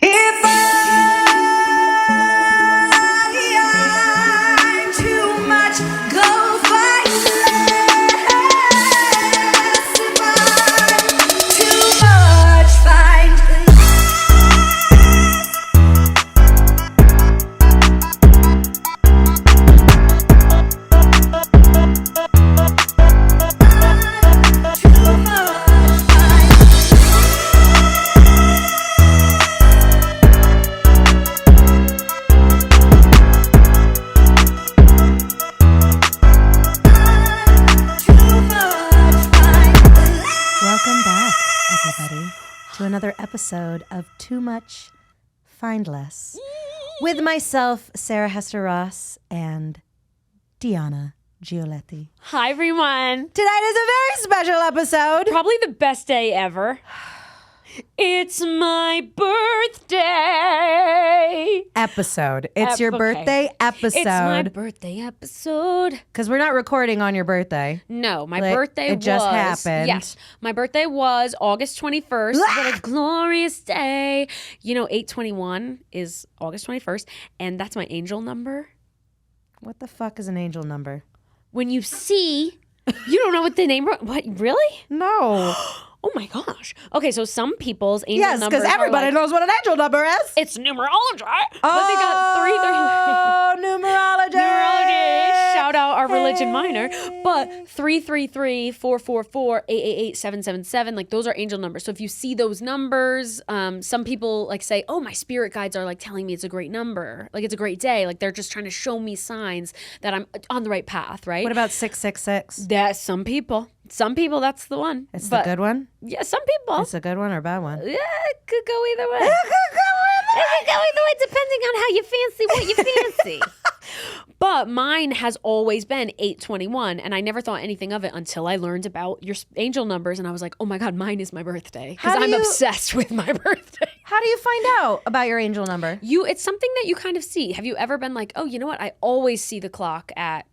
If I'm too much, go find less. If I'm too much, find too much, find. Welcome back, everybody, to another episode of Too Much, Find Less, with myself, Sarah Hester Ross, and Deanna Gioletti. Hi, everyone. Tonight is a very special episode. Probably the best day ever. It's my birthday. Episode. It's your Okay. birthday episode. It's my birthday episode. Because we're not recording on your birthday. No, my Like, birthday it just was... happened. Yes, my birthday was August 21st. What a glorious day. You know, 8/21 is August 21st, and that's my angel number. What the fuck is an angel number? When you see... You don't know what the name... What, really? No. Oh, my gosh. Okay, so some people's angel Yes, numbers because everybody are like, knows what an angel number is. it's numerology. But they got 333. Numerology. Numerology. Shout out our religion minor. But 333, 444, 888, 777, like those are angel numbers. So if you see those numbers, some people like say, oh, my spirit guides are like telling me it's a great number. Like it's a great day. Like they're just trying to show me signs that I'm on the right path, right? What about 666? That some people, that's the one. It's But the good one? yeah, some people. It's a good one or a bad one? Yeah, it could go either way. It could go either way depending on how you fancy what you fancy. But mine has always been 8/21, and I never thought anything of it until I learned about your angel numbers, and I was like, oh my God, mine is my birthday. Because How do I'm you- obsessed with my birthday. How do you find out about your angel number? It's something that you kind of see. Have you ever been like, oh, you know what? I always see the clock at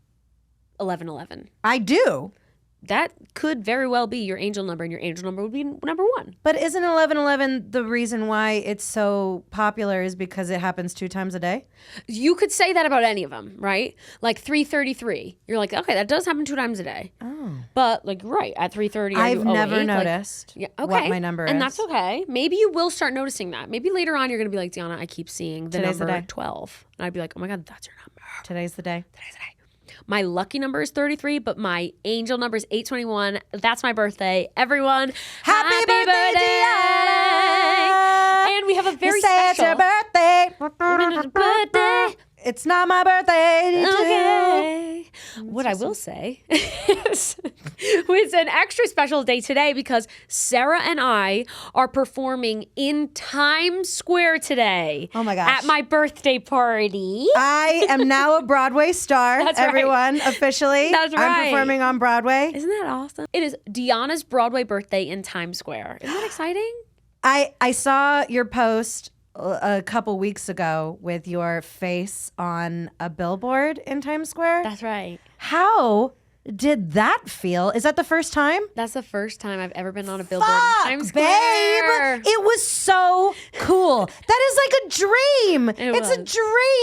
11:11. I do. That could very well be your angel number, and your angel number would be number 1. But isn't 1111 the reason why it's so popular is because it happens 2 times a day? You could say that about any of them, right? Like 3:33. You're like, okay, that does happen 2 times a day. Oh. But like, right, at 3:30, I've never like, noticed yeah, okay. what my number is. And that's okay. Maybe you will start noticing that. Maybe later on you're going to be like, Deanna, I keep seeing the Today's the number day. 12. And I'd be like, oh my God, that's your number. Today's the day. Today's the day. My lucky number is 33, but my angel number is 8/21. That's my birthday. Everyone, Happy birthday, Deanna! And we have a very You say special... it's your birthday. birthday. It's not my birthday. Okay. What I will say is it's an extra special day today because Sarah and I are performing in Times Square today. Oh my gosh. At my birthday party. I am now a Broadway star, That's right. everyone, officially. That's I'm right. performing on Broadway. Isn't that awesome? It is Deanna's Broadway birthday in Times Square. Isn't that exciting? I saw your post a couple weeks ago with your face on a billboard in Times Square. That's right. How did that feel? Is that the first time? That's the first time I've ever been on a billboard in Times Babe, Square. it was so cool. That is like a dream. It's a was.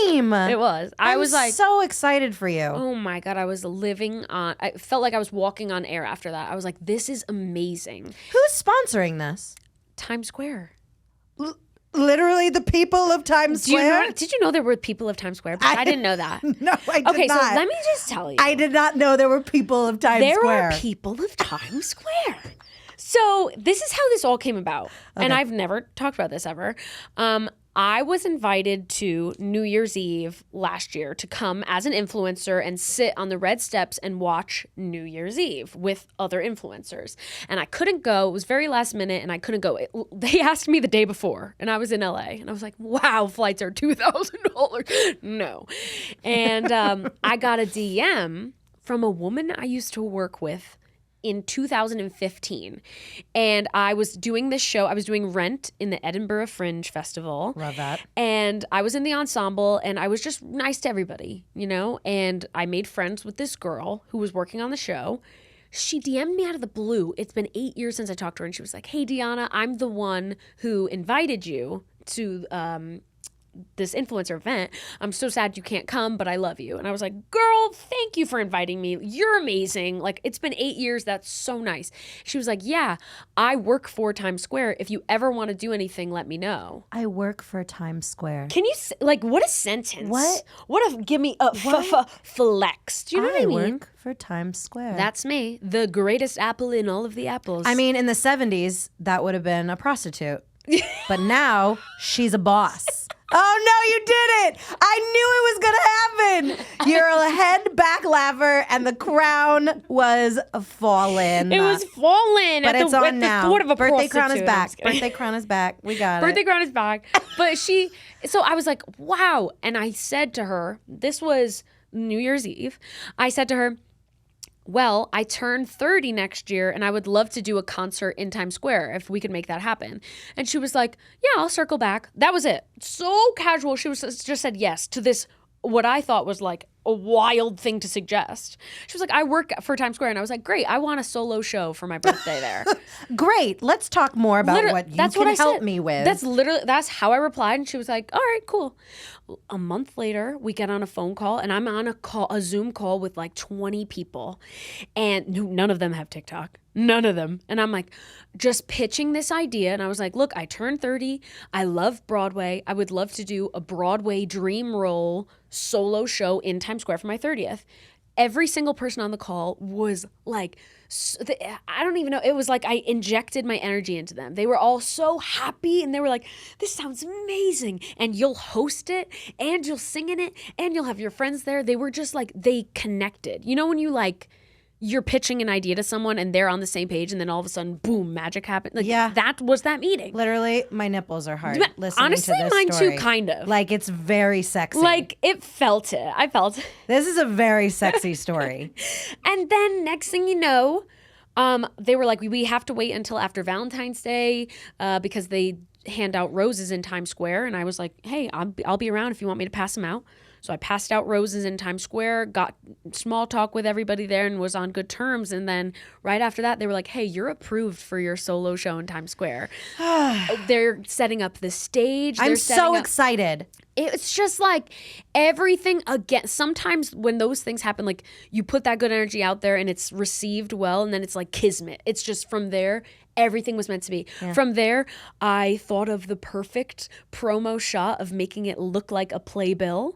dream. It was. I was like, so excited for you. oh my God, I was living on, I felt like I was walking on air after that. I was like, this is amazing. Who's sponsoring this? Times Square. Literally the people of Times Square? Did you know there were people of Times Square? Because I didn't know that. No, I did Okay, not. so let me just tell you. I did not know there were people of Times There Square. are people of Times Square. So this is how this all came about. And I've never talked about this ever. I was invited to New Year's Eve last year to come as an influencer and sit on the red steps and watch New Year's Eve with other influencers. And I couldn't go. It was very last minute and I couldn't go. They asked me the day before and I was in LA and I was like, wow, flights are $2,000. No. And I got a DM from a woman I used to work with in 2015. And I was doing this show. I was doing Rent in the Edinburgh Fringe Festival. Love that. And I was in the ensemble and I was just nice to everybody, you know? And I made friends with this girl who was working on the show. She DM'd me out of the blue. It's been 8 years since I talked to her. And she was like, hey, Deanna, I'm the one who invited you to this influencer event. I'm so sad you can't come, but I love you. And I was like, girl, thank you for inviting me. You're amazing. Like, it's been 8 years. That's so nice. She was like, yeah, I work for Times Square. If you ever want to do anything, let me know. I work for Times Square. Can you, like, what a sentence. What? Give me a flex. Do you know what I mean? Work for Times Square. That's me. The greatest apple in all of the apples. I mean, in the 70s, that would have been a prostitute. But now, she's a boss. Oh, no, you didn't. I knew it was going to happen. You're a head back laugher, and the crown was fallen. It was fallen. But it's on now. The thought of a Birthday crown is prostitute. back. Birthday crown is back. We got Birthday it. crown is back. But so I was like, wow. And I said to her, this was New Year's Eve. I said to her, well, I turn 30 next year and I would love to do a concert in Times Square if we could make that happen. And she was like, yeah, I'll circle back. That was it. So casual. She just said yes to this, what I thought was like a wild thing to suggest. She was like, I work for Times Square. And I was like, great, I want a solo show for my birthday there. Great. Let's talk more about what you can help me with. That's how I replied. And she was like, all right, cool. A month later, we get on a phone call and I'm on a Zoom call with like 20 people and none of them have TikTok. None of them. And I'm like, just pitching this idea. And I was like, look, I turned 30. I love Broadway. I would love to do a Broadway dream role solo show in Times Square for my 30th. Every single person on the call was like, I don't even know. It was like I injected my energy into them. They were all so happy and they were like, this sounds amazing. And you'll host it and you'll sing in it and you'll have your friends there. They were just like, they connected. You know, when you like, you're pitching an idea to someone and they're on the same page and then all of a sudden, boom, magic happened. Like, yeah. That was that meeting. Literally, my nipples are hard listening Honestly, to this mine story. too, kind of. Like, it's very sexy. Like, it felt it. I felt it. This is a very sexy story. And then next thing you know, they were like, we have to wait until after Valentine's Day because they hand out roses in Times Square. And I was like, hey, I'll be around if you want me to pass them out. So I passed out roses in Times Square, got small talk with everybody there and was on good terms. And then right after that, they were like, hey, you're approved for your solo show in Times Square. They're setting up the stage. I'm so excited. It's just like everything again. Sometimes when those things happen, like you put that good energy out there and it's received well, and then it's like kismet. It's just from there, everything was meant to be. Yeah. From there, I thought of the perfect promo shot of making it look like a playbill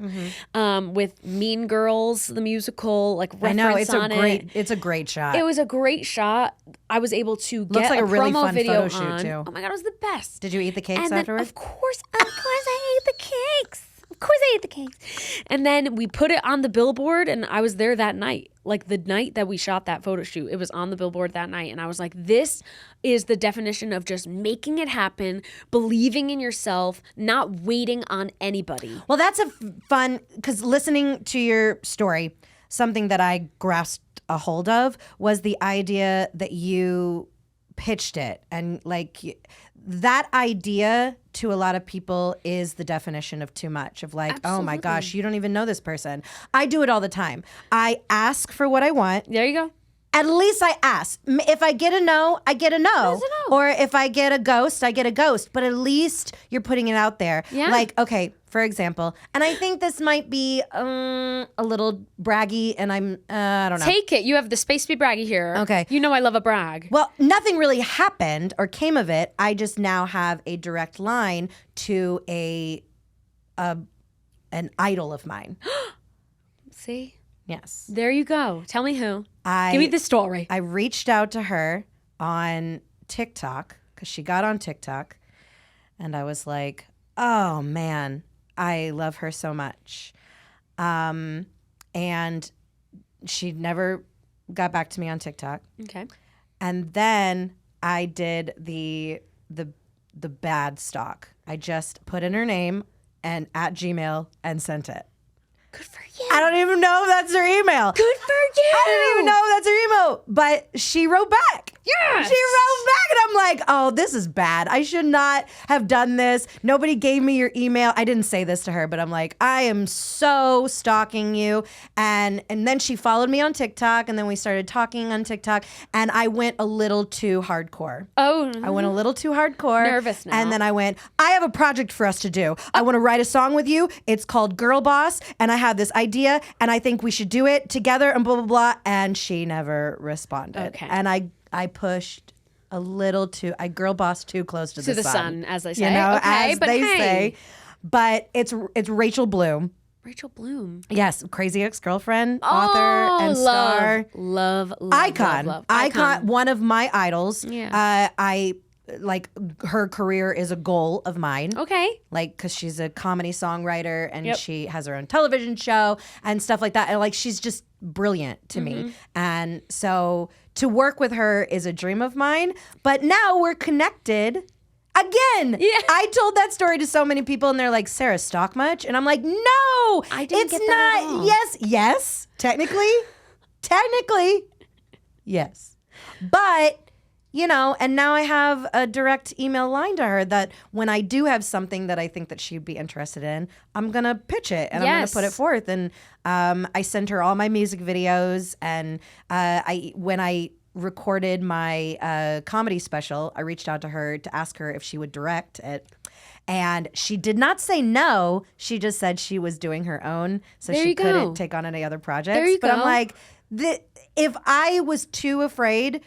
with Mean Girls, the musical, like reference on it. It's a great shot. It was a great shot. I was able to get like a really promo fun video photo shoot on. too. Oh my God, it was the best. Did you eat the cakes and then, afterwards? Of course I ate the cakes. Of course I ate the cakes. And then we put it on the billboard and I was there that night. Like the night that we shot that photo shoot, it was on the billboard that night. And I was like, this is the definition of just making it happen, believing in yourself, not waiting on anybody. Well, that's a fun, because listening to your story, something that I grasped a hold of was the idea that you pitched it. And like that idea to a lot of people is the definition of too much, of like, Absolutely. Oh my gosh, you don't even know this person. I do it all the time. I ask for what I want. There you go. At least I ask. If I get a no, I get a no. That's a no. Or if I get a ghost, I get a ghost. But at least you're putting it out there. Yeah. Like, okay, for example, and I think this might be a little braggy, and I don't know. Take it. You have the space to be braggy here. Okay. You know I love a brag. Well, nothing really happened or came of it. I just now have a direct line to an idol of mine. See? Yes. There you go. Tell me who. Give me the story. I reached out to her on TikTok because she got on TikTok, and I was like, oh man, I love her so much. And she never got back to me on TikTok. Okay. And then I did the bad stalk. I just put in her name and at Gmail and sent it. Good for you. I don't even know if that's her email. Good for you. I don't even know if that's her email. But she wrote back. Yes. She wrote back and I'm like, oh, this is bad. I should not have done this. Nobody gave me your email. I didn't say this to her, but I'm like, I am so stalking you. And then she followed me on TikTok, and then we started talking on TikTok, and I went a little too hardcore. Oh, I went a little too hardcore. Nervous now. And then I went, I have a project for us to do. I want to write a song with you. It's called Girl Boss, and I have this idea, and I think we should do it together, and blah, blah, blah. And she never responded. Okay. And I pushed a little too, I girl bossed too close to the sun, as they say. You know, Okay, as but they hey. say. But it's Rachel Bloom. Rachel Bloom. Yes, Crazy Ex-Girlfriend, author and love, star. Love, Icon. Icon. One of my idols. Yeah. I like her career is a goal of mine. Okay. Like, because she's a comedy songwriter and Yep. she has her own television show and stuff like that. And like, she's just brilliant to me. And so to work with her is a dream of mine. But now we're connected again. Yeah. I told that story to so many people and they're like, Sarah, stalk much? And I'm like, no, I didn't it's get that at not. all. Yes, technically, yes. But, you know, and now I have a direct email line to her that when I do have something that I think that she'd be interested in, I'm going to pitch it and I'm going to put it Yes. forth. And I sent her all my music videos. And when I recorded my comedy special, I reached out to her to ask her if she would direct it. And she did not say no. She just said she was doing her own, so There she you go. couldn't take on any other projects. There you but I'm go. like, if I was too afraid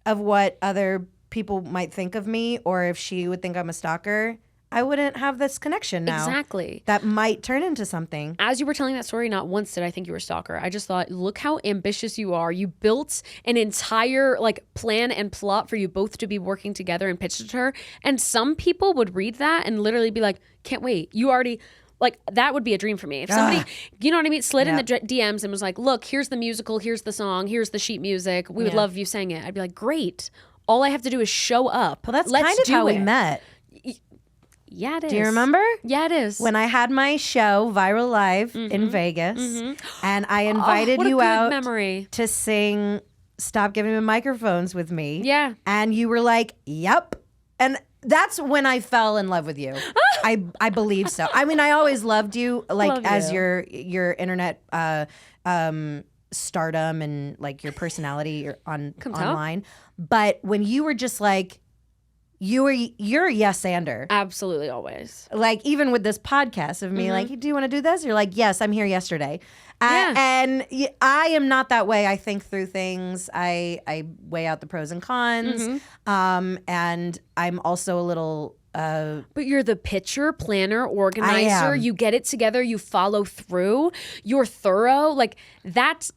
of what other people might think of me, or if she would think I'm a stalker, I wouldn't have this connection now. Exactly. That might turn into something. As you were telling that story, not once did I think you were a stalker. I just thought, look how ambitious you are. You built an entire like plan and plot for you both to be working together and pitched it to her. And some people would read that and literally be like, can't wait. You already... Like, that would be a dream for me. If somebody, you know what I mean, slid in the DMs and was like, look, here's the musical, here's the song, here's the sheet music. We would love if you sang it. I'd be like, great. All I have to do is show up. Well, that's Let's kind of do how we it. met. Yeah, it is. Do you remember? Yeah, it is. When I had my show Viral Live in Vegas, and I invited what a you good out memory. to sing Stop Giving Me Microphones with me. Yeah. And you were like, yep. And that's when I fell in love with you. I believe so. I mean, I always loved you, like Love as you. your internet stardom and like your personality online. But when you were just like, you're a yes-ander. Absolutely, always. Like even with this podcast of me, like, do you want to do this? You're like, yes, I'm here yesterday. Yeah. And I am not that way. I think through things. I weigh out the pros and cons. And I'm also a little... But you're the pitcher, planner, organizer. am. You get it together. You follow through. You're thorough. Like that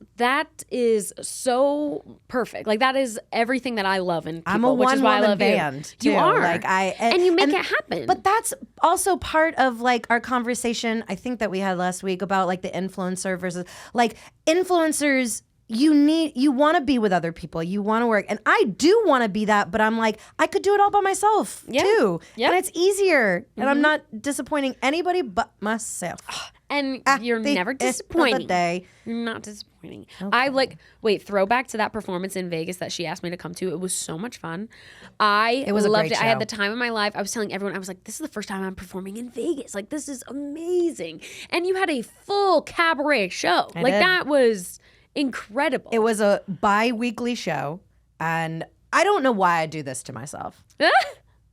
is so perfect. Like that is everything that I love in people. I'm a which is why I one-woman love band, You too. are. Like and you make it happen. But that's also part of like our conversation I think that we had last week about like the influencer versus like influencers. You want to be with other people. You want to work. And I do want to be that, but I'm like, I could do it all by myself too. Yep. And it's easier. And I'm not disappointing anybody but myself. And you're the never end of the disappointing. day. You're not disappointing. I like throwback to that performance in Vegas that she asked me to come to. It was so much fun. It was a loved great it. I had show. the time of my life. I was telling everyone, I was like, this is the first time I'm performing in Vegas. Like, this is amazing. And you had a full cabaret show. I like did. that was incredible. It was a bi-weekly show. And I don't know why I do this to myself.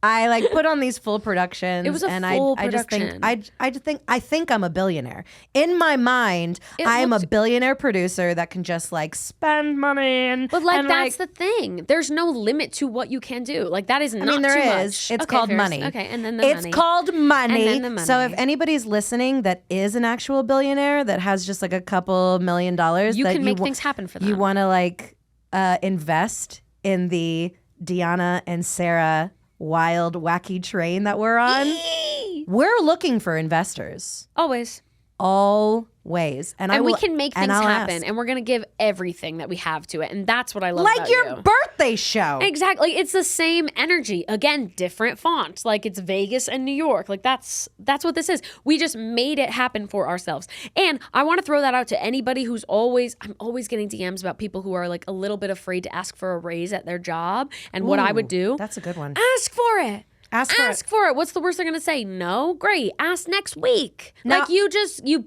I like put on these full productions. It was a and full I just think production. I think I'm a billionaire. In my mind, I am a billionaire producer that can just like spend money and But like and, that's the thing. There's no limit to what you can do. Like that is not I mean, there too is. much. It's Okay, called fair. money. Okay, and then the it's money. called money. And then the So if money. anybody's listening that is an actual billionaire that has just like a couple $1 million, You that can make wa- things happen for them. You want to like invest in the Deanna and Sarah wild wacky train that we're on. We're looking for investors. Always. Always. And we can make things I'll happen, ask. and we're going to give everything that we have to it. And that's what I love Like about your you. birthday show. Exactly. It's the same energy. Again, different fonts. Like it's Vegas and New York. Like that's what this is. We just made it happen for ourselves. And I want to throw that out to anybody who's I'm always getting DMs about people who are like a little bit afraid to ask for a raise at their job. And what I would do. That's a good one. Ask for it. Ask for it. What's the worst they're going to say? No? Great. Ask next week. Now- like you just, you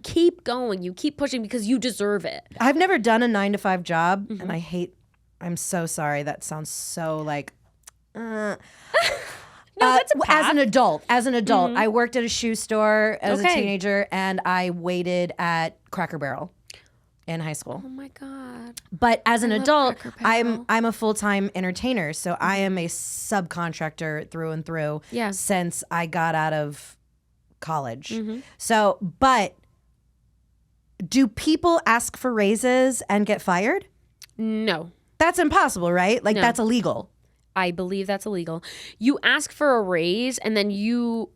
keep going. You keep pushing because you deserve it. I've never done a 9-to-5 job, and I'm so sorry. That sounds so like. No, that's a path. As an adult, I worked at a shoe store as a teenager, and I waited at Cracker Barrel in high school. Oh my God. But as an adult, Cracker Barrel. I'm a full-time entertainer, so I am a subcontractor through and through. Yeah. Since I got out of college. So, but do people ask for raises and get fired? No. That's impossible, right? Like that's illegal. I believe that's illegal. You ask for a raise and then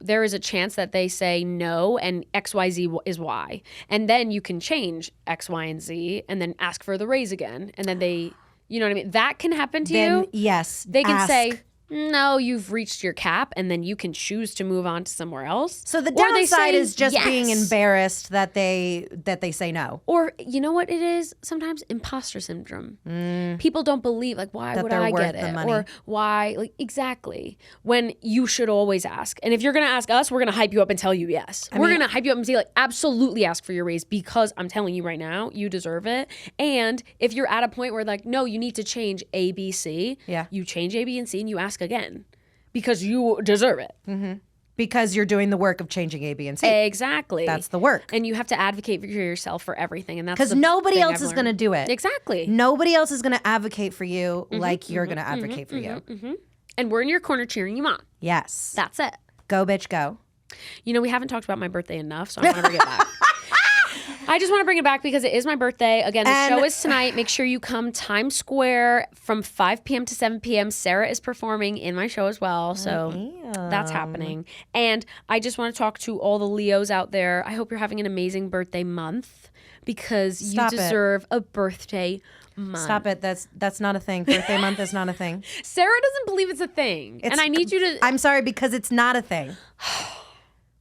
there is a chance that they say no and XYZ is Y. And then you can change X, Y, and Z and then ask for the raise again. And then you know what I mean? That can happen to Then you. yes, They can ask. say, no, you've reached your cap, and then you can choose to move on to somewhere else. So the Or they downside say is just being yes. embarrassed that they say no. Or you know what it is? Sometimes imposter syndrome. People don't believe, like, why That would they're I worth get the it? money. Or why, like, exactly. When you should always ask. And if you're going to ask us, we're going to hype you up and tell you yes. We're going to hype you up and say, like, absolutely ask for your raise because I'm telling you right now, you deserve it. And if you're at a point where, like, no, you need to change A, B, C, you change A, B, and C and you ask again because you deserve it. Because you're doing the work of changing A, B, and C. Exactly. That's the work. And you have to advocate for yourself for everything. And that's Because the nobody thing else I've is going to learned. do it. Exactly. Nobody else is going to advocate for you like you're going to advocate for you. And we're in your corner cheering you on. Yes. That's it. Go, bitch, go. You know, we haven't talked about my birthday enough, so I want to bring it back. I just want to bring it back because it is my birthday. Again, the show is tonight. Make sure you come Times Square from 5 p.m. to 7 p.m. Sarah is performing in my show as well, so that's happening. And I just want to talk to all the Leos out there. I hope you're having an amazing birthday month because Stop you it. deserve a birthday month. Stop it. That's not a thing. Birthday month is not a thing. Sarah doesn't believe it's a thing, and I need you to. I'm sorry, because it's not a thing.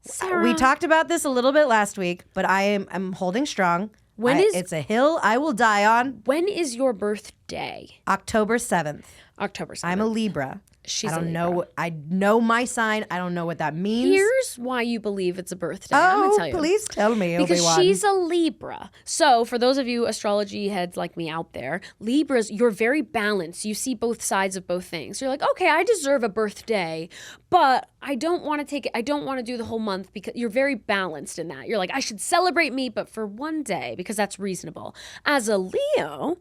Sarah. We talked about this a little bit last week, but I'm holding strong. It's a hill I will die on. When is your birthday? October 7th. October 7th. I'm a Libra. She's I don't a know. Libra. I know my sign. I don't know what that means. Here's why you believe it's a birthday. I'm gonna Oh, tell you. please tell me, Because Obi-Wan. she's a Libra. So for those of you astrology heads like me out there, Libras, you're very balanced. You see both sides of both things. You're like, okay, I deserve a birthday, but I don't want to take it. I don't want to do the whole month because you're very balanced in that. You're like, I should celebrate me, but for one day because that's reasonable. As a Leo,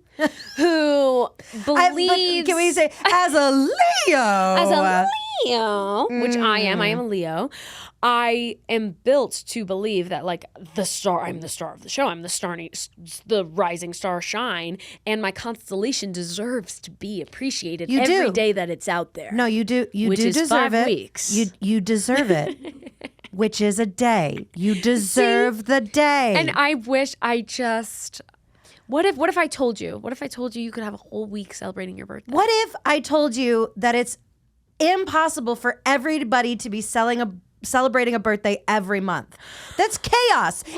who believes, Can we say as a Leo? as a Leo, which I am a Leo, I am built to believe that like I'm the star of the show. I'm the rising star shine, and my constellation deserves to be appreciated every day that it's out there. No, you do. You Which do is deserve 5 it. weeks. You deserve it. Which is a day. You deserve the day. And I wish I just. What if I told you? What if I told you you could have a whole week celebrating your birthday? What if I told you that it's impossible for everybody to be celebrating a birthday every month? That's chaos. It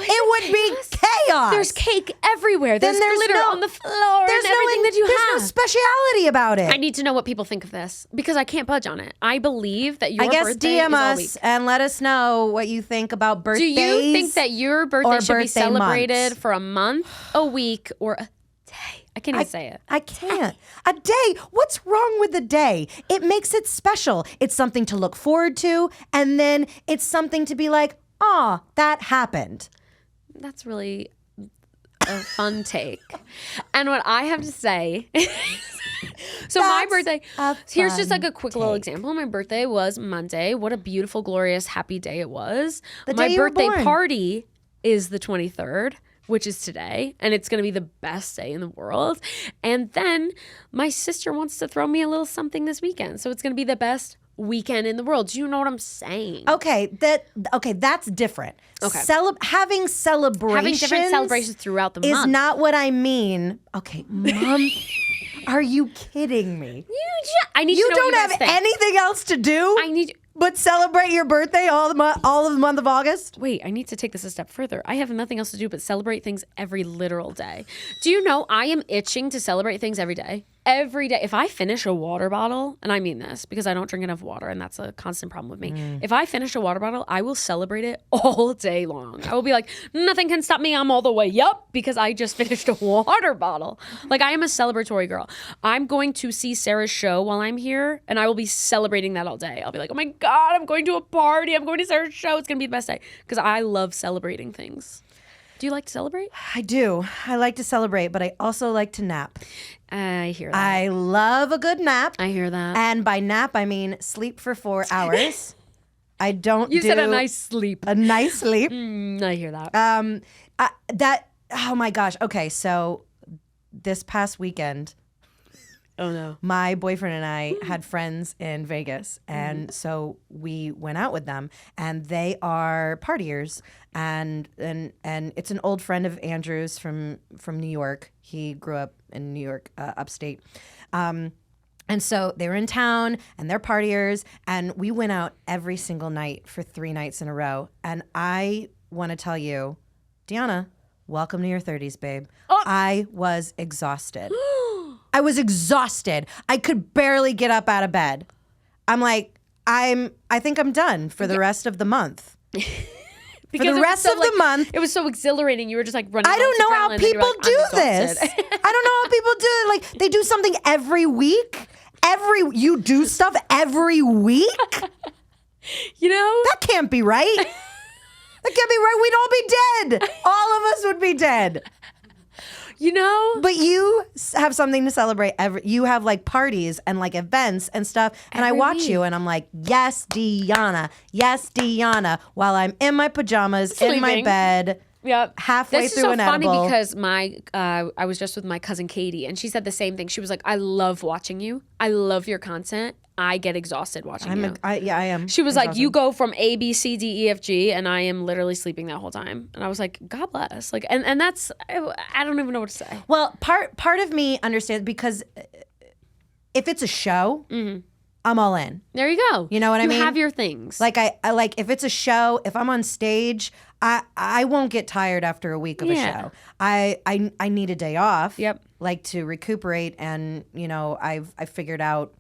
would be chaos. There's cake everywhere. There's glitter on the floor and everything that you there's have. no speciality about it. I need to know what people think of this because I can't budge on it. I believe that your I guess birthday DM is all us week. and let us know what you think about Do birthdays. you think that your birthday or should be birthday celebrated months? for a month, a week, or a day? I can't even say it. I can't. A day. What's wrong with a day? It makes it special. It's something to look forward to, and then it's something to be like, "Ah, that happened." That's really a fun take. And what I have to say so my That's birthday, a here's just like fun a quick little take. example. My birthday was Monday. What a beautiful, glorious, happy day it was. The My day you were birthday born. party is the 23rd, which is today, and it's going to be the best day in the world. And then my sister wants to throw me a little something this weekend. So it's going to be the best weekend in the world. Do you know what I'm saying? Okay, that's different. Okay. Having celebrations, Having different celebrations throughout the is month. not what I mean. Okay, Mom, are you kidding me? I need You to know don't what have you guys think. anything else to do I need. but celebrate your birthday all of the month of August? Wait, I need to take this a step further. I have nothing else to do but celebrate things every literal day. Do you know I am itching to celebrate things every day? Every day. If I finish a water bottle, and I mean this because I don't drink enough water and that's a constant problem with me. If I finish a water bottle, I will celebrate it all day long. I will be like, nothing can stop me. I'm all the way up because I just finished a water bottle. Like, I am a celebratory girl. I'm going to see Sarah's show while I'm here and I will be celebrating that all day. I'll be like, oh my God, I'm going to a party. I'm going to Sarah's show. It's going to be the best day because I love celebrating things. Do you like to celebrate? I do. I like to celebrate, but I also like to nap. I hear that. I love a good nap. I hear that. And by nap, I mean sleep for 4 hours. I don't You do said a nice sleep. a nice sleep. I hear that. Oh my gosh. Okay, so this past weekend, Oh no. my boyfriend and I had friends in Vegas, and so we went out with them, and they are partiers, and it's an old friend of Andrew's from New York. He grew up in New York, upstate. And so they were in town and they're partiers, and we went out every single night for 3 nights in a row. And I want to tell you, Deanna, welcome to your 30s, babe. I was exhausted. I was exhausted. I could barely get up out of bed. I'm like, I think I'm done for the rest of the month. Because for the rest of the month. It was so exhilarating. You were just like running. I don't know how around and you were people like, do "I'm this. exhausted." I don't know how people do it. Like, they do something every week. You do stuff every week? You know? That can't be right. That can't be right. We'd all be dead. All of us would be dead. You know? But you have something to celebrate. You have like parties and like events and stuff. And I Every watch week. you and I'm like, yes, Deanna. Yes, Deanna. While I'm in my pajamas, in my Sleeping. bed, Yep. halfway this through is so an funny edible. because I was just with my cousin Katie and she said the same thing. She was like, I love watching you. I love your content. I get exhausted watching you. I am. She was like, exhausted. you go from A, B, C, D, E, F, G, and I am literally sleeping that whole time. And I was like, God bless. Like, and that's, I don't even know what to say. Well, part of me understands because if it's a show, I'm all in. There you go. You know what I mean? You have your things. Like I like if it's a show, if I'm on stage, I won't get tired after a week of Yeah. a show. I need a day off. Yep. Like to recuperate, and I figured out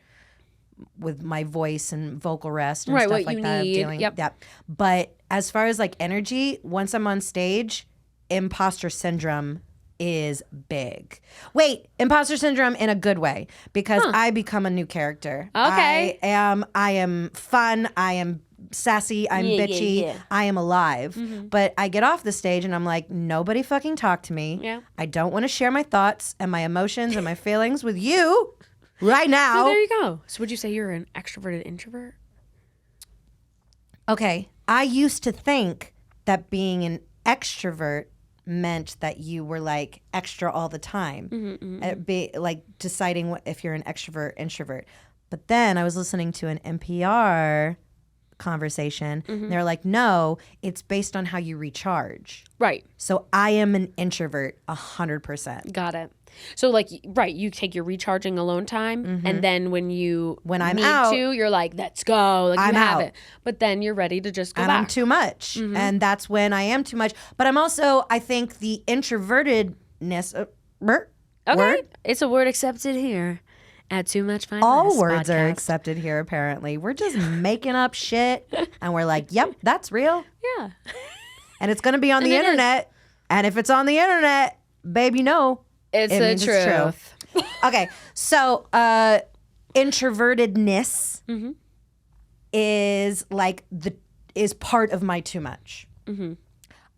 with my voice and vocal rest and Right, stuff what like you that. need. Yep. But as far as like energy, once I'm on stage, imposter syndrome is big. Wait, imposter syndrome in a good way, because I become a new character. Okay. I am fun. I am sassy. I'm Yeah, bitchy. yeah. I am alive. But I get off the stage and I'm like, nobody fucking talk to me. Yeah. I don't want to share my thoughts and my emotions and my feelings with you right now. So there you go. So would you say you're an extroverted introvert? Okay. I used to think that being an extrovert meant that you were like extra all the time. Be like deciding if you're an extrovert, introvert. But then I was listening to an NPR conversation. And they're like, no, it's based on how you recharge. Right. So I am an introvert 100%. Got it. So like, right, you take your recharging alone time, and then when I'm need out, to, you're like, let's go. Like I'm you have out. it. But then you're ready to just go And back. I'm too much. And that's when I am too much. But I'm also, I think the introvertedness, word? It's a word accepted here at Too Much Fine All Less words are podcast. accepted here, apparently. We're just making up shit. And we're like, yep, that's real. Yeah. And it's going to be on the it is. internet. And if it's on the internet, babe, you know. It's it the means truth. it's true. Okay. So, introvertedness is like is part of my too much.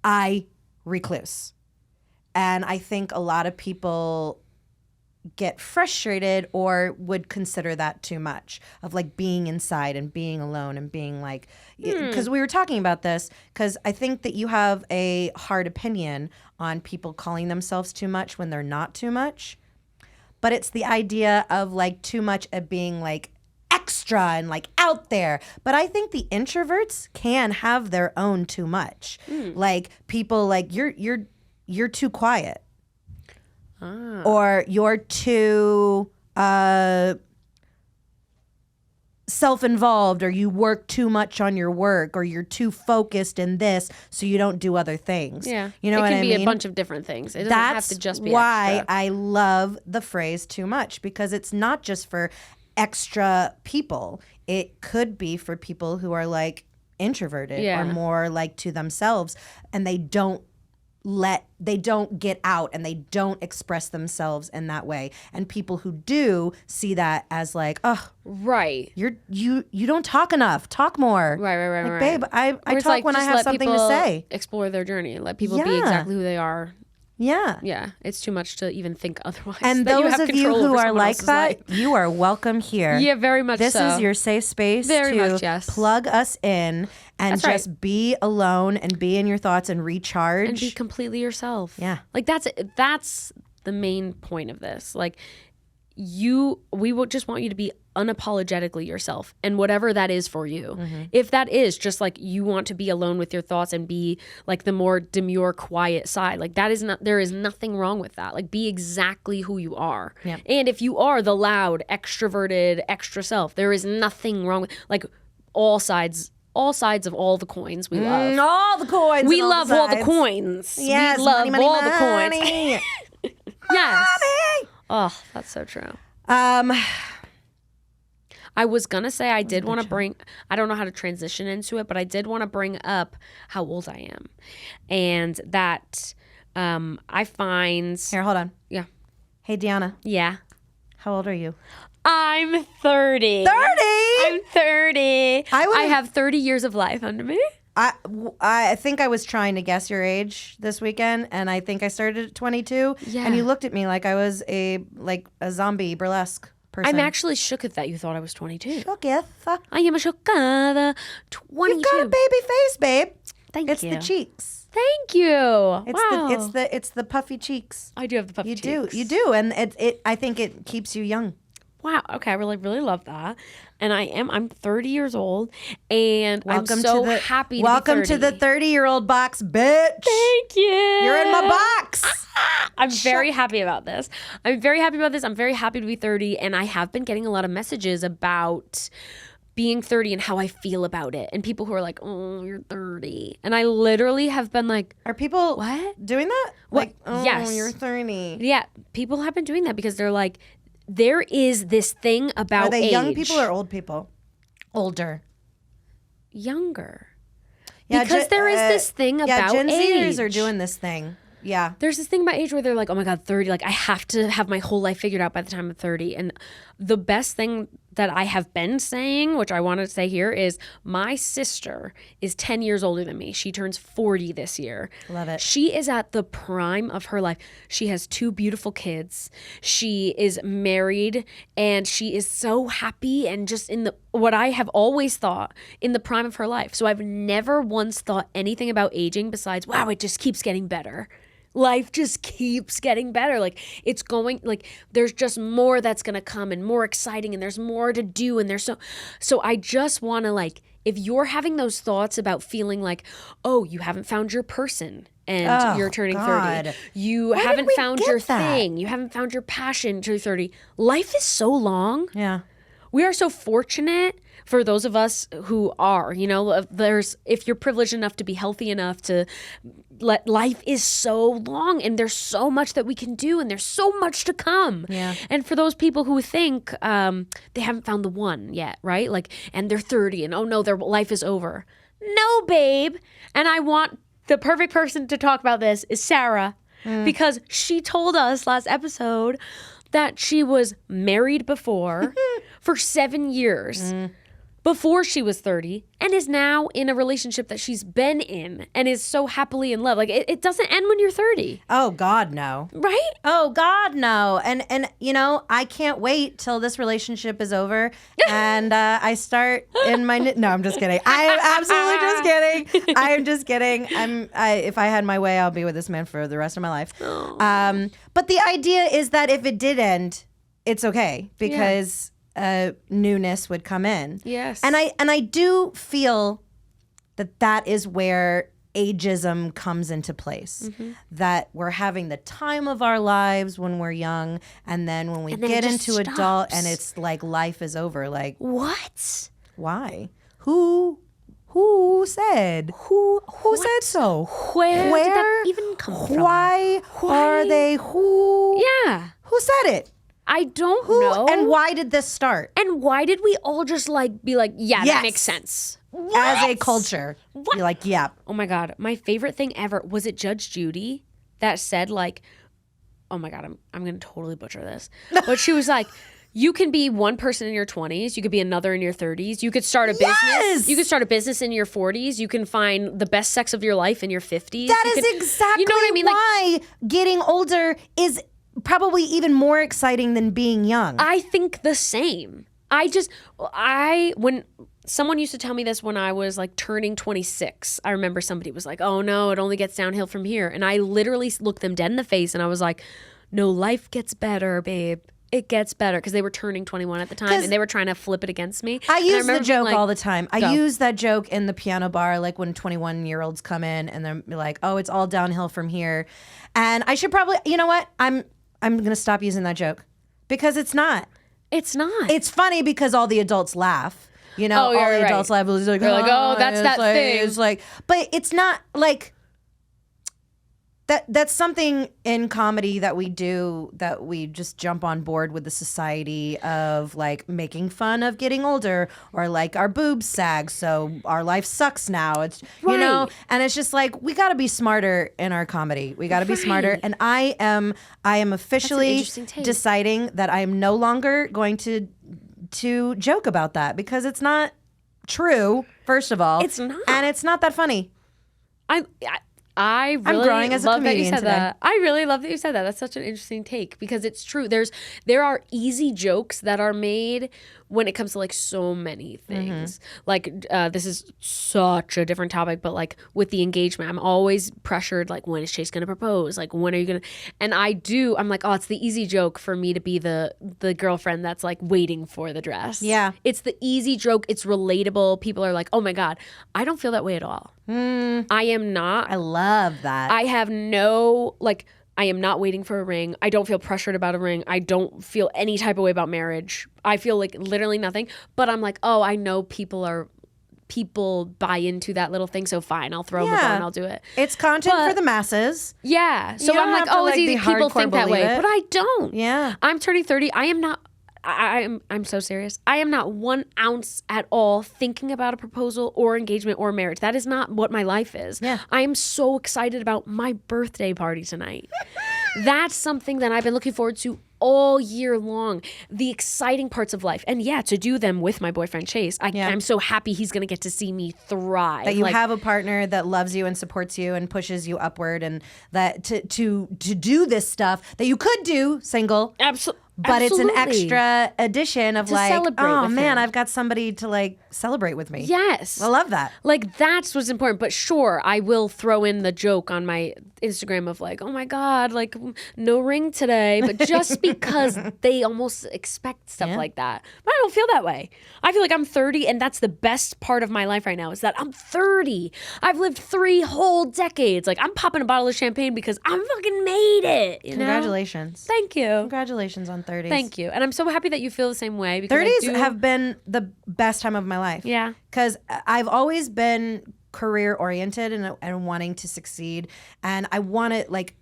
I recluse. And I think a lot of people get frustrated or would consider that too much, of like being inside and being alone and being like, because we were talking about this, because I think that you have a hard opinion on people calling themselves too much when they're not too much. But it's the idea of like too much of being like extra and like out there. But I think the introverts can have their own too much. Like people like you're too quiet. Or you're too self-involved, or you work too much on your work, or you're too focused in this so you don't do other things. Yeah. You know it what I can mean? be a bunch of different things. It doesn't That's have to just be why extra. I love the phrase too much, because it's not just for extra people. It could be for people who are like introverted or more like to themselves, and they don't get out and they don't express themselves in that way. And people who do see that as like, oh, Right. you don't talk enough. Talk more. Right. Like, babe, I Or it's talk like, when I just have let something to people say. Explore their journey. Let people be Yeah. exactly who they are. Yeah. Yeah. It's too much to even think otherwise. And that those have of you control who over are someone like else's that, life. you are welcome here. Yeah, very much This so. is your safe space Very to much, yes. plug us in and That's right. just be alone and be in your thoughts and recharge. And be completely yourself. Yeah. Like that's the main point of this. Like we would just want you to be unapologetically yourself, and whatever that is for you. If that is just like you want to be alone with your thoughts and be like the more demure, quiet side, like that is not, there is nothing wrong with that. Like be exactly who you are. Yeah. And if you are the loud, extroverted, extra self, there is nothing wrong with like all sides of all the coins we love. all the coins. We and all love the all the sides. coins. Yes, we love money, all the coins. money. Yes. Money. Oh, that's so true. Um, I was gonna say I did want to bring. I don't know how to transition into it, but I did want to bring up how old I am, and that I find. here, hold on. Yeah. Hey, Deanna, Yeah. how old are you? I'm 30. 30? I'm 30. I would've- I have 30 years of life under me. I think I was trying to guess your age this weekend, and I think I started at 22. Yeah. And you looked at me like I was a zombie burlesque person. I'm actually shook at that you thought I was 22. Shooketh. I am a chocada. 22. You've got a baby face, babe. Thank It's you. the cheeks. Thank you. It's Wow. it's the puffy cheeks. I do have the puffy You cheeks. do, and it. I think it keeps you young. Wow. Okay. I really love that. And I'm 30 years old, and Welcome I'm so to the happy to welcome be 30. to the 30-year-old box, bitch. Thank you. You're in my box. I'm very happy about this. I'm very happy to be 30, and I have been getting a lot of messages about being 30 and how I feel about it. And people who are like, "Oh, you're 30." And I literally have been like, Are people "What?" doing that? What? Like, oh, Yes. you're 30. Yeah, people have been doing that because they're like, there is this thing about Are they age. young people or old people? Older. Younger. Yeah, Because there is this thing about Gen Zers are age. doing this thing. Yeah. There's this thing about age where they're like, oh my God, 30, like I have to have my whole life figured out by the time I'm 30. And the best thing that I have been saying, which I want to say here, is my sister is 10 years older than me. She turns 40 this year. Love it. She is at the prime of her life. She has 2 beautiful kids. She is married, and she is so happy and just in the, what I have always thought, in the prime of her life. So I've never once thought anything about aging besides, wow, it just keeps getting better. Life just keeps getting better. Like it's going, like there's just more that's going to come and more exciting, and there's more to do. And there's so I just want to, like, if you're having those thoughts about feeling like, oh, you haven't found your person and Oh, you're turning God. 30. You Why did haven't we found get your that? thing. You haven't found your passion till you're 30. Life is so long. Yeah. We are so fortunate for those of us who are, you know, if you're privileged enough to be healthy enough to let, life is so long, and there's so much that we can do, and there's so much to come. Yeah. And for those people who think they haven't found the one yet, right? Like, and they're 30 and oh no, their life is over. No, babe. And I want the perfect person to talk about this is Sarah, because she told us last episode that she was married before for 7 years before she was 30, and is now in a relationship that she's been in and is so happily in love. Like it doesn't end when you're 30, Oh God, no. right? Oh God, no. And you know, I can't wait till this relationship is over and I start in my no, I'm just kidding. I am absolutely just kidding. I am just kidding. If I had my way, I'll be with this man for the rest of my life. But the idea is that if it did end, it's okay because newness would come in. Yes. And I do feel that is where ageism comes into place. That we're having the time of our lives when we're young, and then when we And then get it just into adult stops. and it's like life is over. Like, What? why? Who said? Who said so? Where did that even come from? Why are they who? Yeah. Who said it? I don't Who know. and why did this start? And why did we all just like be like, yeah, Yes. that makes sense? As a culture. You're like, yeah. Oh my God. My favorite thing ever was it Judge Judy that said like, oh my God, I'm going to totally butcher this. But she was like, you can be one person in your 20s. You could be another in your 30s. You could start a business. Yes! You could start a business in your 40s. You can find the best sex of your life in your 50s. That You is can- exactly you know what I mean? Like, why getting older is probably even more exciting than being young. I think the same. When someone used to tell me this when I was like turning 26, I remember somebody was like, oh no, it only gets downhill from here. And I literally looked them dead in the face and I was like, no, life gets better, babe. It gets better, because they were turning 21 at the time and they were trying to flip it against me. I And use the remember being joke like, all the time. I Go. use that joke in the piano bar, like when 21-year-olds come in and they're like, "Oh, it's all downhill from here." And I should probably, you know what? I'm gonna stop using that joke because it's not. It's not. It's funny because all the adults laugh. You know, Oh, all you're the right. adults laugh. It's like, They're like, oh, that's it's that like- thing. It's like, but it's not like. That's something in comedy that we do, that we just jump on board with the society of like making fun of getting older, or like our boobs sag, so our life sucks now. It's you know, Right. and it's just like we got to be smarter in our comedy. We got to be smarter, and I am officially interesting take. deciding that I am no longer going to joke about that because it's not true. First of all, It's not. and it's not that funny. I really growing as a love that you comedian said today. that. I really love that you said that. That's such an interesting take because it's true. There are easy jokes that are made when it comes to like so many things. Like this is such a different topic, but like with the engagement, I'm always pressured. Like, when is Chase going to propose? Like, when are you going to? And I'm like, oh, it's the easy joke for me to be the girlfriend that's like waiting for the dress. Yeah. It's the easy joke. It's relatable. People are like, oh my God, I don't feel that way at all. I am not. I love that. I have no, like, I am not waiting for a ring. I don't feel pressured about a ring. I don't feel any type of way about marriage. I feel like literally nothing. But I'm like, oh, I know people buy into that little thing. So fine, I'll throw them a Yeah. bone and I'll do it. It's content But- for the masses. Yeah. So You don't I'm like, have to, oh, it's like, easy. be People hardcore think that way. believe it. But I don't. Yeah. I'm turning 30. I am not. I'm so serious. I am not 1 ounce at all thinking about a proposal or engagement or marriage. That is not what my life is. Yeah. I am so excited about my birthday party tonight. That's something that I've been looking forward to all year long. The exciting parts of life. And yeah, to do them with my boyfriend Chase. I'm so happy he's going to get to see me thrive. That you Like, have a partner that loves you and supports you and pushes you upward, and that to do this stuff that you could do single. But it's an extra addition of To like, celebrate oh with man, him. I've got somebody to like celebrate with me. Yes. I love that. Like, that's what's important. But sure, I will throw in the joke on my Instagram of like, oh my God, like no ring today. But just because they almost expect stuff like that. But I don't feel that way. I feel like I'm 30 and that's the best part of my life right now is that I'm 30. I've lived 3 whole decades. Like, I'm popping a bottle of champagne because I'm fucking made it. You know? Congratulations. Thank you. Congratulations on 30s. Thank you. And I'm so happy that you feel the same way. Because 30s have been the best time of my life. Yeah. Because I've always been career oriented and wanting to succeed. And I wanted like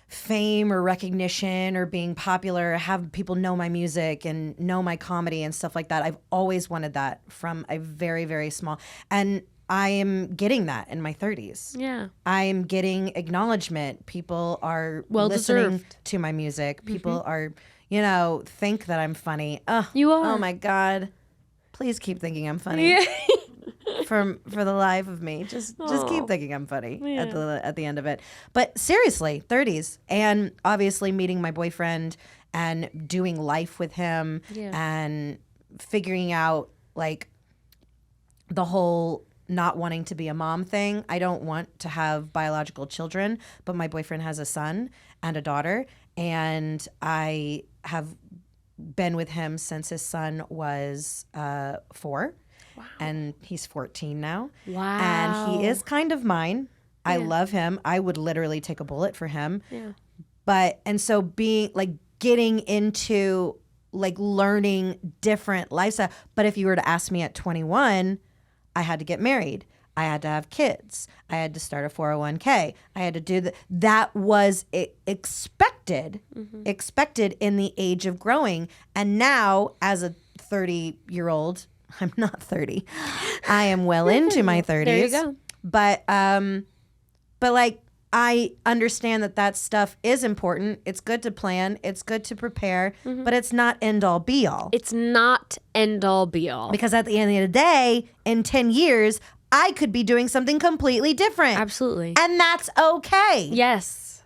fame or recognition or being popular, have people know my music and know my comedy and stuff like that. I've always wanted that from a very, very small. And I am getting that in my 30s. Yeah. I am getting acknowledgement. People are Well listening deserved. to my music. People are, think that I'm funny. Oh, You are. Oh my God. Please keep thinking I'm funny. For the life of me. Just keep thinking I'm funny at the end of it. But seriously, 30s. And obviously meeting my boyfriend and doing life with him and figuring out like the whole not wanting to be a mom thing. I don't want to have biological children, but my boyfriend has a son and a daughter, and I have been with him since his son was 4. Wow. And he's 14 now. Wow. And he is kind of mine. I love him. I would literally take a bullet for him. Yeah. But, and so being like getting into like learning different lifestyle. But if you were to ask me at 21, I had to get married. I had to have kids. I had to start a 401k. I had to do that was expected in the age of growing. And now as a 30-year-old, I'm not 30. I am well into my 30s. There you go. But like I understand that stuff is important. It's good to plan. It's good to prepare, but it's not end all be all. It's not end all be all. Because at the end of the day, in 10 years, I could be doing something completely different. Absolutely. And that's okay. Yes.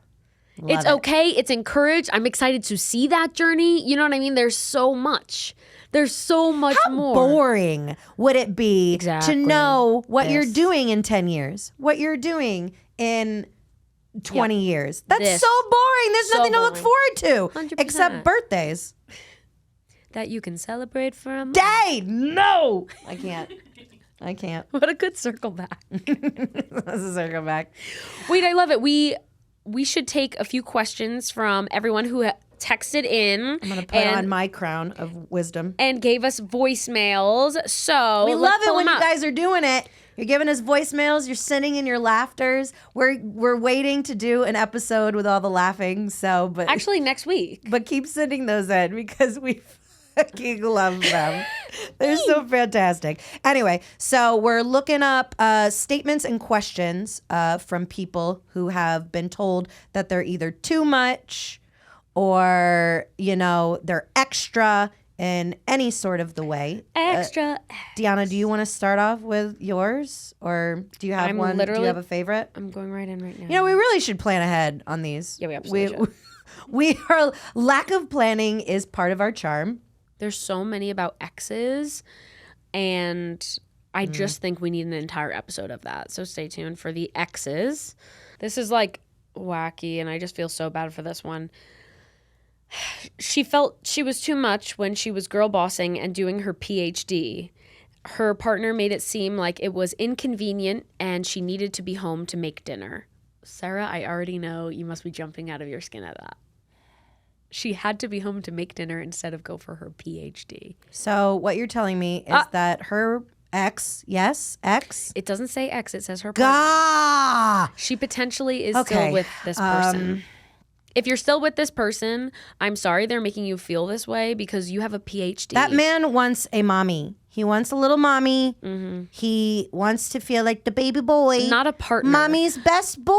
Love it's it. okay. It's encouraged. I'm excited to see that journey. You know what I mean? There's so much. There's so much How more. boring would it be Exactly. to know what you're This. doing in 10 years, what you're doing in 20 years? That's This. so boring. There's So nothing to look boring. forward to 100%. except birthdays. That you can celebrate for a month. Day, no. I can't. I can't. What a good circle back. This is circle back. Wait, I love it. We should take a few questions from everyone who texted in. I'm going to put on my crown of wisdom. and gave us voicemails. So We let's love it pull when them you up. guys are doing it. You're giving us voicemails. You're sending in your laughters. We're waiting to do an episode with all the laughing. So, but Actually, next week. but keep sending those in because we fucking love them. They're so fantastic. Anyway, so we're looking up statements and questions from people who have been told that they're either too much or, they're extra in any sort of the way. Extra. Deanna, do you want to start off with yours? Or do you have I'm one? Do literally- you have a favorite? I'm going right in right now. We really should plan ahead on these. Yeah, we absolutely should. We are lack of planning is part of our charm. There's so many about exes, and I just think we need an entire episode of that. So stay tuned for the exes. This is like wacky, and I just feel so bad for this one. She felt she was too much when she was girl bossing and doing her PhD. Her partner made it seem like it was inconvenient and she needed to be home to make dinner. Sarah, I already know you must be jumping out of your skin at that. She had to be home to make dinner instead of go for her PhD. So what you're telling me is that her ex, It doesn't say ex, it says her partner. Gah! She potentially is Okay, still with this person. If you're still with this person, I'm sorry they're making you feel this way because you have a PhD. That man wants a mommy. He wants a little mommy. He wants to feel like the baby boy. Not a partner. Mommy's best boy.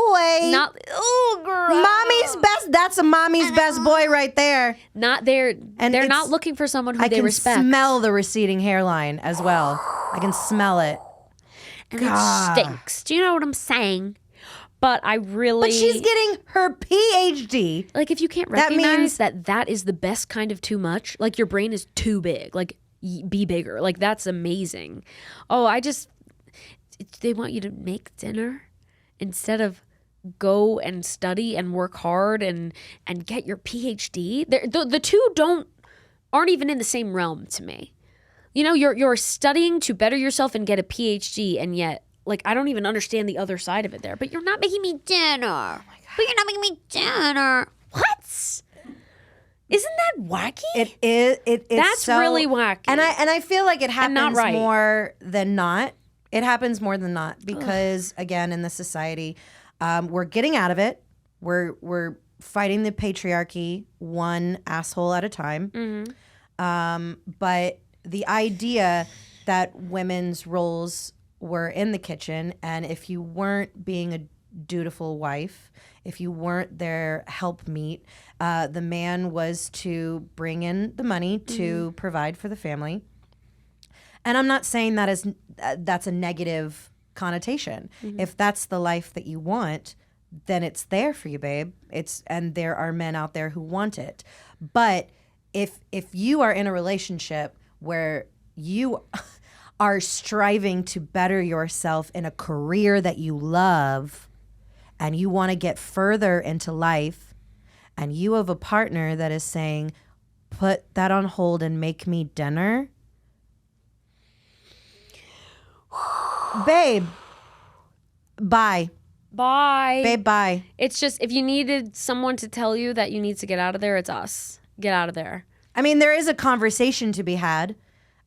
Not, oh, girl. Mommy's best. That's a mommy's best boy right there. Not there. And They're it's- not looking for someone who I they can respect. smell the receding hairline as well. I can smell it. And God. it stinks. Do you know what I'm saying? But I really. But she's getting her PhD. like, if you can't That recognize means- that is the best kind of too much, like your brain is too big, like be bigger. Like, that's amazing. Oh, they want you to make dinner instead of go and study and work hard and get your PhD. The two aren't even in the same realm to me. You're studying to better yourself and get a PhD, and yet, like, I don't even understand the other side of it there. But you're not making me dinner. Oh my God. But you're not making me dinner. What? Isn't that wacky? It is. It's That's so, really wacky. And I feel like it happens not right. more than not. It happens more than not because again, in the society, we're getting out of it. We're fighting the patriarchy one asshole at a time. But the idea that women's roles were in the kitchen, and if you weren't being a dutiful wife, if you weren't their helpmeet, the man was to bring in the money to provide for the family. And I'm not saying that's a negative connotation. If that's the life that you want, then it's there for you, babe. And there are men out there who want it. But if you are in a relationship where you are striving to better yourself in a career that you love and you want to get further into life, and you have a partner that is saying, put that on hold and make me dinner. Babe, bye. Bye. Babe, bye. It's just, if you needed someone to tell you that you need to get out of there, it's us. Get out of there. I mean, there is a conversation to be had.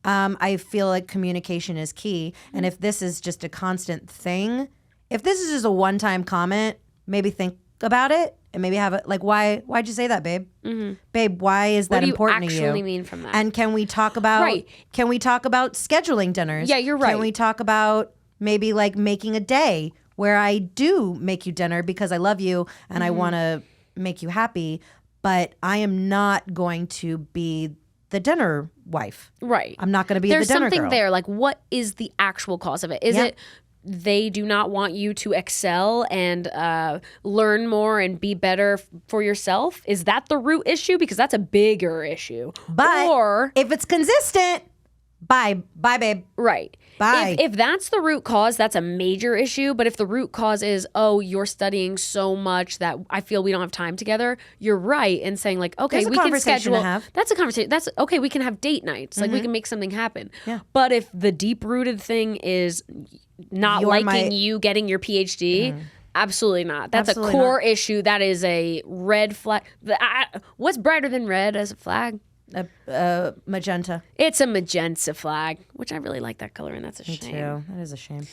I feel like communication is key. And if this is just a constant thing, if this is just a one-time comment, maybe think about it and maybe have it like, why'd you say that, babe? Babe, why is that important to you? What do you actually mean from that? And can we talk about scheduling dinners? Yeah, you're right. Can we talk about maybe like making a day where I do make you dinner because I love you and I want to make you happy, but I am not going to be the dinner wife. Right. I'm not going to be There's the dinner something girl. there. Like, what is the actual cause of it? Is it they do not want you to excel and learn more and be better for yourself? Is that the root issue? Because that's a bigger issue. But or if it's consistent, bye, babe. right. Bye. If that's the root cause, that's a major issue. But if the root cause is, oh, you're studying so much that I feel we don't have time together, you're right in saying like, okay, There's a we can conversation to schedule. have. That's a conversation. That's okay. We can have date nights. Like we can make something happen. Yeah. But if the deep rooted thing is not You're liking my- you getting your PhD. Absolutely not. That's Absolutely a core issue. That is a red flag. What's brighter than red as a flag? Magenta. It's a magenta flag, which I really like that color, and that's a shame. Too. That is a shame.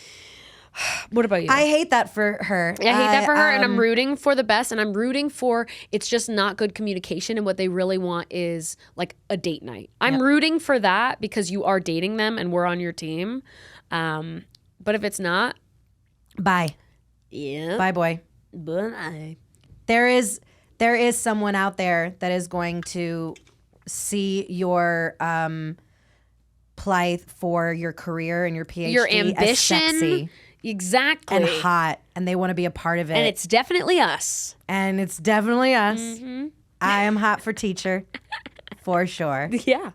What about you? I hate that for her. I hate that for her, and I'm rooting for the best, and I'm rooting for it's just not good communication, and what they really want is like a date night. I'm rooting for that because you are dating them, and we're on your team. But if it's not, Bye. yeah, Bye, boy. bye. There is someone out there that is going to see your plight for your career and your PhD Your as ambition, sexy exactly, and hot, and they want to be a part of it. and it's definitely us. And it's definitely us. I am hot for teacher, for sure. Yeah.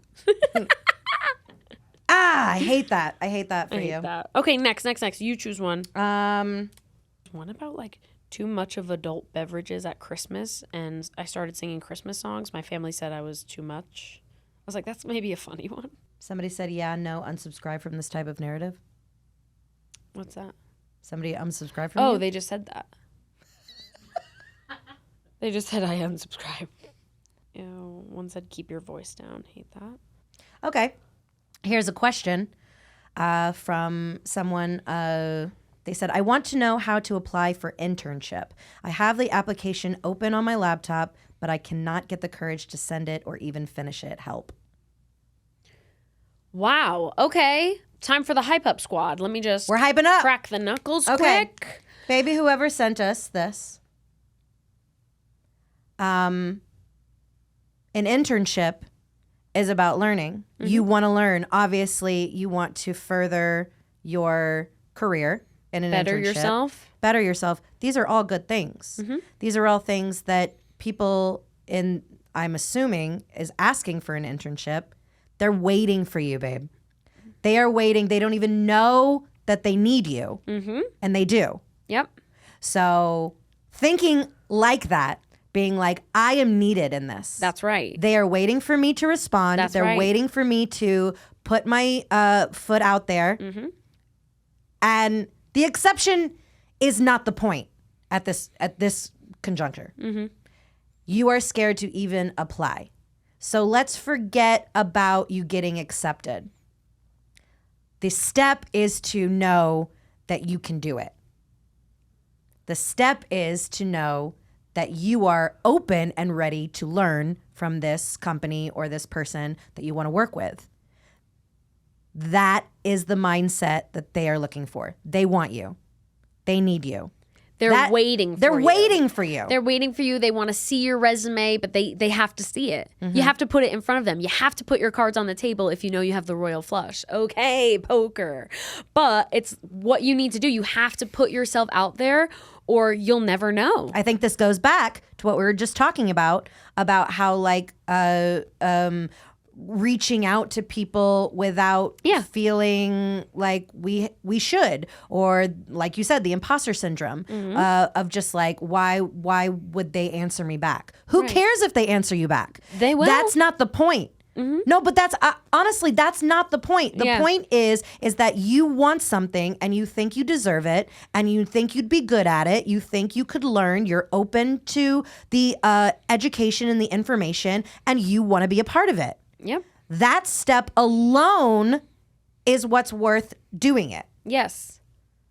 I hate that. I hate that for I hate you. that. Okay, next. You choose one. Um, One about like too much of adult beverages at Christmas, and I started singing Christmas songs. My family said I was too much. I was like, that's maybe a funny one. somebody said, "Yeah, no, unsubscribe from this type of narrative." What's that? Somebody unsubscribe from Oh, you? they just said that. They just said I unsubscribe. Ew, one said keep your voice down. Hate that. Okay. Here's a question from someone. They said, I want to know how to apply for internship. I have the application open on my laptop, but I cannot get the courage to send it or even finish it. Help. Wow. Okay. Time for the hype up squad. Let me just We're hyping up. crack the knuckles Okay. quick. Baby, whoever sent us this, an internship is about learning. You want to learn. Obviously, you want to further your career in an Better internship. yourself. Better yourself. These are all good things. These are all things that people I'm assuming, is asking for an internship. They're waiting for you, babe. They are waiting. They don't even know that they need you. And they do. Yep. So thinking like that, being like, I am needed in this. That's right. They are waiting for me to respond. That's They're right. waiting for me to put my foot out there. And the exception is not the point at this conjuncture. You are scared to even apply. So let's forget about you getting accepted. The step is to know that you can do it. The step is to know that you are open and ready to learn from this company or this person that you want to work with. That is the mindset that they are looking for. They want you. They need you. They're waiting for They're you. waiting for you. They're waiting for you. They want to see your resume, but they have to see it. You have to put it in front of them. You have to put your cards on the table if you know you have the royal flush. Okay, poker. But it's what you need to do. You have to put yourself out there or you'll never know. I think this goes back to what we were just talking about how like reaching out to people without feeling like we should, or like you said, the imposter syndrome of just like, why would they answer me back? Who cares if they answer you back? They will. That's not the point. No, but that's honestly, that's not the point. The point is that you want something and you think you deserve it and you think you'd be good at it. You think you could learn. You're open to the education and the information, and you want to be a part of it. Yep. That step alone is what's worth doing it. Yes.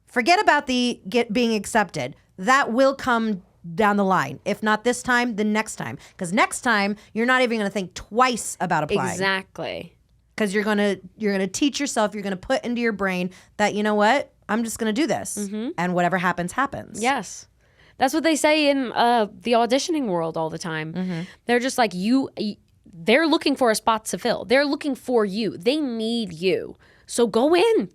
Forget about the being accepted. That will come down the line. If not this time, then next time. Because next time, you're not even going to think twice about applying. Exactly. Because you're gonna teach yourself, you're gonna put into your brain that, you know what, I'm just gonna do this, and whatever happens, happens. Yes. That's what they say in the auditioning world all the time. They're just like, they're looking for a spot to fill. They're looking for you. They need you. So go in.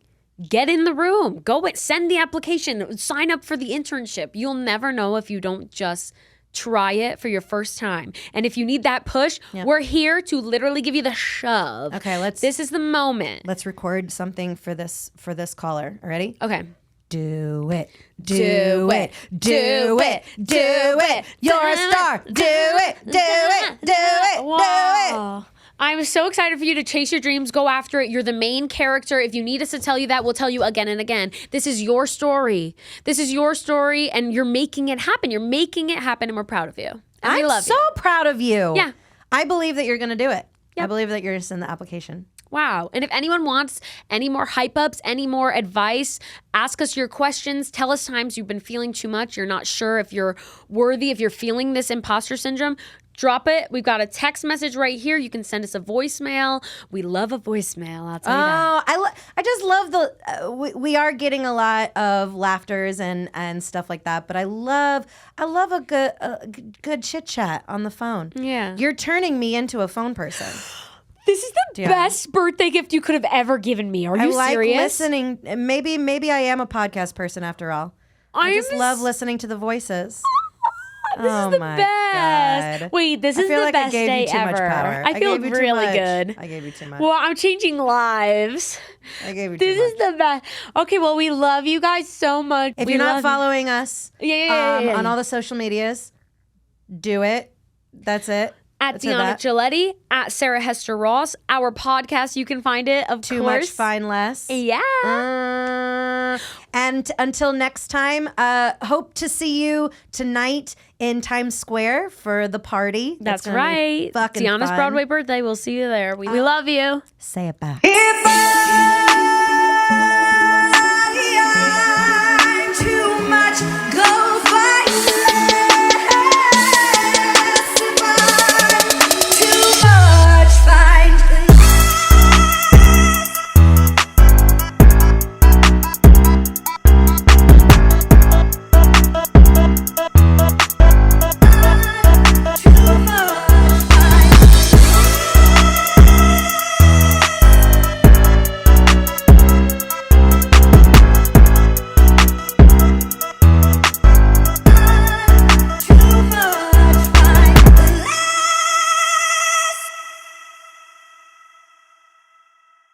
Get in the room. Go in. Send the application. Sign up for the internship. You'll never know if you don't just try it for your first time. And if you need that push, we're here to literally give you the shove. Okay, This is the moment. let's record something for this caller. Ready? Okay. Do it. Do it. Do it. Do it. You're a star. Do it. Do it. Do it. Do it. Wow. I'm so excited for you to chase your dreams, go after it. You're the main character. If you need us to tell you that, we'll tell you again and again. This is your story. This is your story, and you're making it happen. You're making it happen, and we're proud of you. And we love I'm so proud of you. Yeah. I believe that you're going to do it. I believe that you're going to send the application. Wow. And if anyone wants any more hype ups, any more advice, ask us your questions. Tell us times you've been feeling too much. You're not sure if you're worthy, if you're feeling this imposter syndrome. Drop it. We've got a text message right here. You can send us a voicemail. We love a voicemail. I'll tell you that. I just love the we are getting a lot of laughters and stuff like that, but I love a good chit chat on the phone. Yeah. You're turning me into a phone person. This is the best birthday gift you could have ever given me. Are you I serious? like listening. Maybe I am a podcast person after all. I just love listening to the voices. This is the best. God. Wait, this is I feel the like best I gave day you too ever. much power. I feel gave you too really much. good. I gave you too much. Well, I'm changing lives. I gave you too This much. is the best. Okay, well, we love you guys so much. If you're not following us Yeah. on all the social medias, do it. That's it. At Deanna Giletti, at Sarah Hester Ross, our podcast, you can find it, of Too course. much, fine less. Yeah. And until next time, hope to see you tonight in Times Square for the party. That's gonna be right. Fucking Deanna's fun. Broadway birthday. We'll see you there. We love you. Say it back. If I